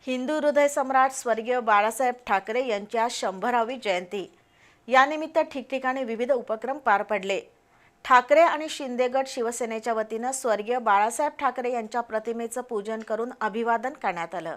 हिंदू हृदय सम्राट स्वर्गीय बाळासाहेब ठाकरे यांची आज 100वी जयंती। यानिमित्त ठिकठिकाणी विविध उपक्रम पार पडले। ठाकरे आणि शिंदे गट शिवसेनेच्या वतीने स्वर्गीय बाळासाहेब ठाकरे यांच्या प्रतिमेचं पूजन करून अभिवादन करण्यात आलं।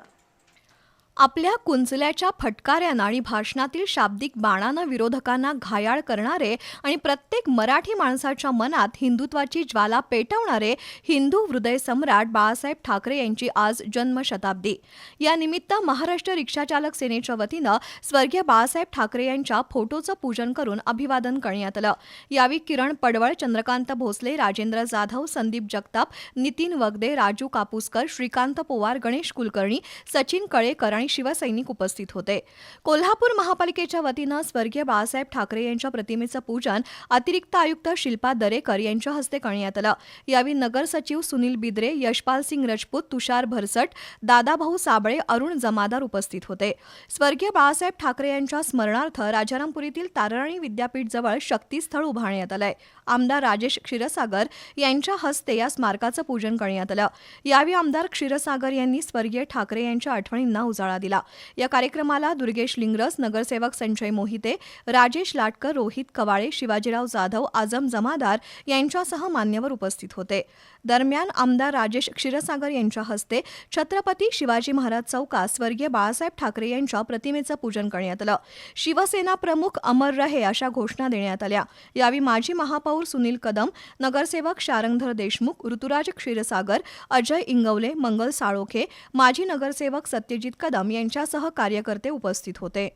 आपल्या कुंचल्याच्या फटकाऱ्यानं आणि भाषणातील शाब्दिक बाणानं विरोधकांना घायाळ करणारे आणि प्रत्येक मराठी माणसाच्या मनात हिंदुत्वाची ज्वाला पेटवणारे हिंदू हृदय सम्राट बाळासाहेब ठाकरे यांची आज जन्मशताब्दी। या निमित्त महाराष्ट्र रिक्षाचालक सेनेच्या वतीनं स्वर्गीय बाळासाहेब ठाकरे यांच्या फोटोचं पूजन करून अभिवादन करण्यात आलं। यावेळी किरण पडवळ, चंद्रकांत भोसले, राजेंद्र जाधव, संदीप जगताप, नितीन वगदे, राजू कापूसकर, श्रीकांत पोवार, गणेश कुलकर्णी, सचिन कळेकर आणि शिवसैनिक उपस्थित होते। कोल्हापूर महापालिकेच्या वतीनं स्वर्गीय बाळासाहेब ठाकरे यांच्या प्रतिमेचं पूजन अतिरिक्त आयुक्त शिल्पा दरेकर यांच्या हस्ते करण्यात आलं। यावेळी नगर सचिव सुनील बिद्रे, यशपाल सिंग राजपूत, तुषार भरसट, दादाभाऊ साबळे, अरुण जमादार उपस्थित होते। स्वर्गीय बाळासाहेब ठाकरे यांच्या स्मरणार्थ राजारामपुरीतील तारराणी विद्यापीठ जवळ शक्तीस्थळ उभारण्यात आलंय। आमदार राजेश क्षीरसागर यांच्या हस्ते या स्मारकाचं पूजन करण्यात आलं। यावेळी आमदार क्षीरसागर यांनी स्वर्गीय ठाकरे यांच्या आठवणींना उजाळा दिला। या कार्यक्रमाला दुर्गेश लिंगरस, नगरसेवक संजय मोहिते, राजेश लाटकर, रोहित कवाळे, शिवाजीराव जाधव, आजम जमादार यांच्यासह मान्यवर उपस्थित होते। दरम्यान आमदार राजेश क्षीरसागर यांच्या हस्ते छत्रपती शिवाजी महाराज चौकात स्वर्गीय बाळासाहेब ठाकरे यांच्या प्रतिमेचं पूजन करण्यात आलं। शिवसेना प्रमुख अमर रहे अशा घोषणा देण्यात आल्या। यावेळी माजी महापौर सुनील कदम, नगरसेवक शारंगधर देशमुख, ऋतुराज क्षीरसागर, अजय इंगवले, मंगल साळोखे, माजी नगरसेवक सत्यजित कदम यांच्यासह कार्यकर्ते उपस्थित होते।